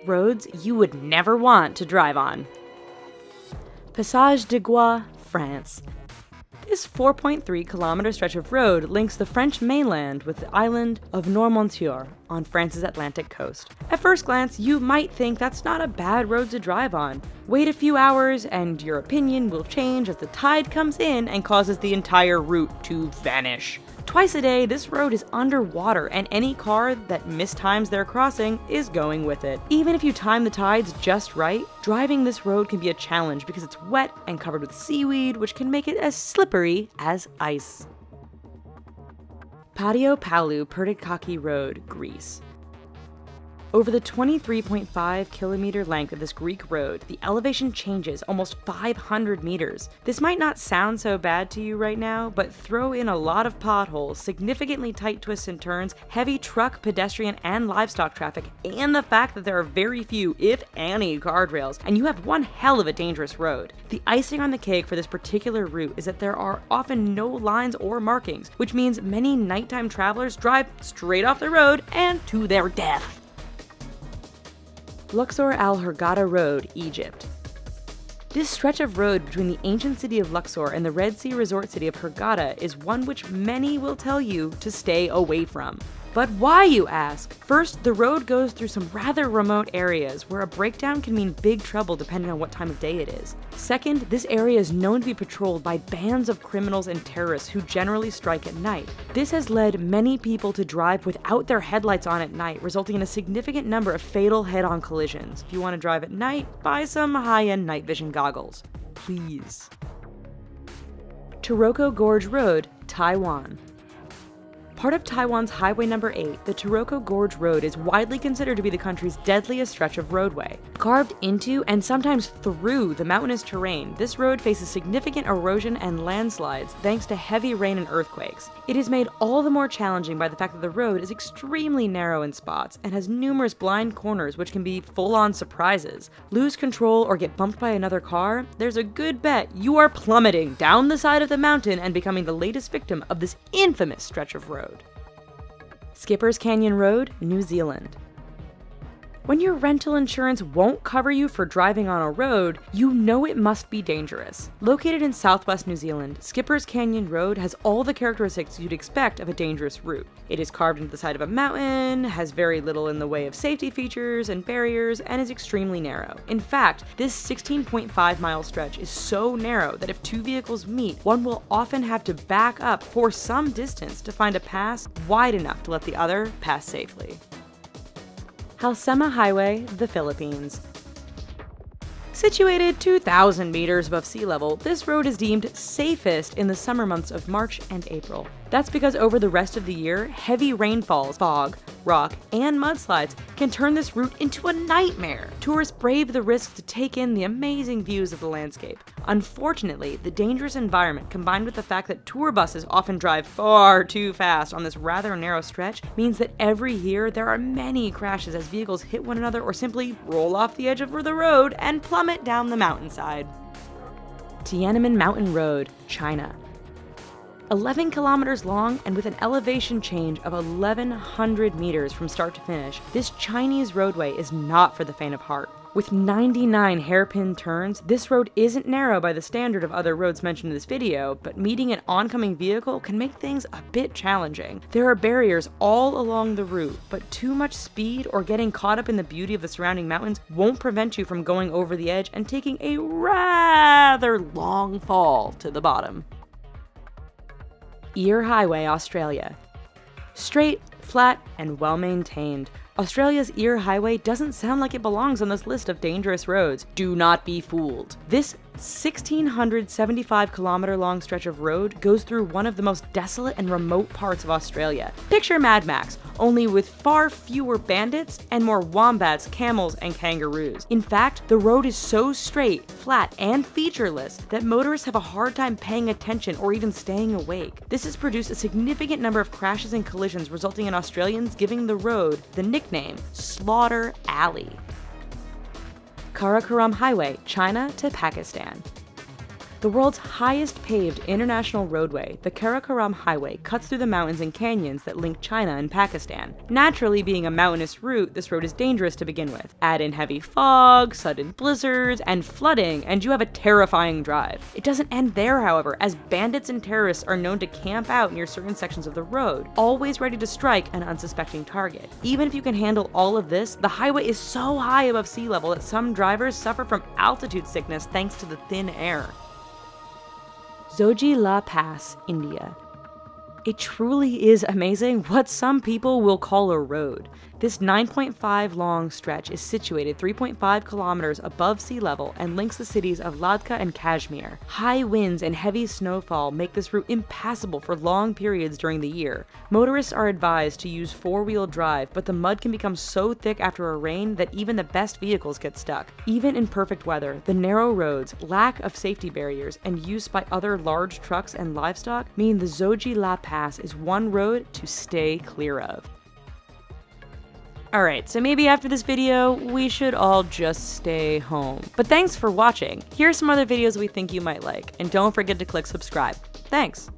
roads you would never want to drive on. Passage de Gois, France. This 4.3-kilometer stretch of road links the French mainland with the island of Noirmoutier on France's Atlantic coast. At first glance, you might think that's not a bad road to drive on. Wait a few hours and your opinion will change as the tide comes in and causes the entire route to vanish. Twice a day, this road is underwater, and any car that mistimes their crossing is going with it. Even if you time the tides just right, driving this road can be a challenge because it's wet and covered with seaweed, which can make it as slippery as ice. Patio Palu Pertikachi Road, Greece. Over the 23.5-kilometer length of this Greek road, the elevation changes almost 500 meters. This might not sound so bad to you right now, but throw in a lot of potholes, significantly tight twists and turns, heavy truck, pedestrian, and livestock traffic, and the fact that there are very few, if any, guardrails, and you have one hell of a dangerous road. The icing on the cake for this particular route is that there are often no lines or markings, which means many nighttime travelers drive straight off the road and to their death. Luxor Al Hurghada Road, Egypt. This stretch of road between the ancient city of Luxor and the Red Sea resort city of Hurghada is one which many will tell you to stay away from. But why, you ask? First, the road goes through some rather remote areas where a breakdown can mean big trouble depending on what time of day it is. Second, this area is known to be patrolled by bands of criminals and terrorists who generally strike at night. This has led many people to drive without their headlights on at night, resulting in a significant number of fatal head-on collisions. If you want to drive at night, buy some high-end night vision goggles. Please. Taroko Gorge Road, Taiwan. Part of Taiwan's Highway Number 8, the Taroko Gorge Road is widely considered to be the country's deadliest stretch of roadway. Carved into and sometimes through the mountainous terrain, this road faces significant erosion and landslides thanks to heavy rain and earthquakes. It is made all the more challenging by the fact that the road is extremely narrow in spots and has numerous blind corners which can be full-on surprises. Lose control or get bumped by another car? There's a good bet you are plummeting down the side of the mountain and becoming the latest victim of this infamous stretch of road. Skipper's Canyon Road, New Zealand. When your rental insurance won't cover you for driving on a road, you know it must be dangerous. Located in southwest New Zealand, Skipper's Canyon Road has all the characteristics you'd expect of a dangerous route. It is carved into the side of a mountain, has very little in the way of safety features and barriers, and is extremely narrow. In fact, this 16.5-mile stretch is so narrow that if two vehicles meet, one will often have to back up for some distance to find a pass wide enough to let the other pass safely. Halsema Highway, the Philippines. Situated 2,000 meters above sea level, this road is deemed safest in the summer months of March and April. That's because over the rest of the year, heavy rainfalls, fog, rock, and mudslides can turn this route into a nightmare. Tourists brave the risk to take in the amazing views of the landscape. Unfortunately, the dangerous environment combined with the fact that tour buses often drive far too fast on this rather narrow stretch means that every year there are many crashes as vehicles hit one another or simply roll off the edge of the road and plummet down the mountainside. Tiananmen Mountain Road, China. 11 kilometers long and with an elevation change of 1,100 meters from start to finish, this Chinese roadway is not for the faint of heart. With 99 hairpin turns, this road isn't narrow by the standard of other roads mentioned in this video, but meeting an oncoming vehicle can make things a bit challenging. There are barriers all along the route, but too much speed or getting caught up in the beauty of the surrounding mountains won't prevent you from going over the edge and taking a rather long fall to the bottom. Eyre Highway, Australia. Straight, flat, and well-maintained, Australia's Eyre Highway doesn't sound like it belongs on this list of dangerous roads. Do not be fooled. This 1,675-kilometer long stretch of road goes through one of the most desolate and remote parts of Australia. Picture Mad Max, only with far fewer bandits and more wombats, camels, and kangaroos. In fact, the road is so straight, flat, and featureless that motorists have a hard time paying attention or even staying awake. This has produced a significant number of crashes and collisions, resulting in Australians giving the road the nickname Slaughter Alley. Karakoram Highway, China to Pakistan. The world's highest paved international roadway, the Karakoram Highway, cuts through the mountains and canyons that link China and Pakistan. Naturally, being a mountainous route, this road is dangerous to begin with. Add in heavy fog, sudden blizzards, and flooding, and you have a terrifying drive. It doesn't end there, however, as bandits and terrorists are known to camp out near certain sections of the road, always ready to strike an unsuspecting target. Even if you can handle all of this, the highway is so high above sea level that some drivers suffer from altitude sickness thanks to the thin air. Zoji La Pass, India. It truly is amazing what some people will call a road. This 9.5 long stretch is situated 3.5 kilometers above sea level and links the cities of Ladakh and Kashmir. High winds and heavy snowfall make this route impassable for long periods during the year. Motorists are advised to use four-wheel drive, but the mud can become so thick after a rain that even the best vehicles get stuck. Even in perfect weather, the narrow roads, lack of safety barriers, and use by other large trucks and livestock mean the Zoji La Pass is one road to stay clear of. Alright, so maybe after this video, we should all just stay home. But thanks for watching. Here are some other videos we think you might like, and don't forget to click subscribe. Thanks!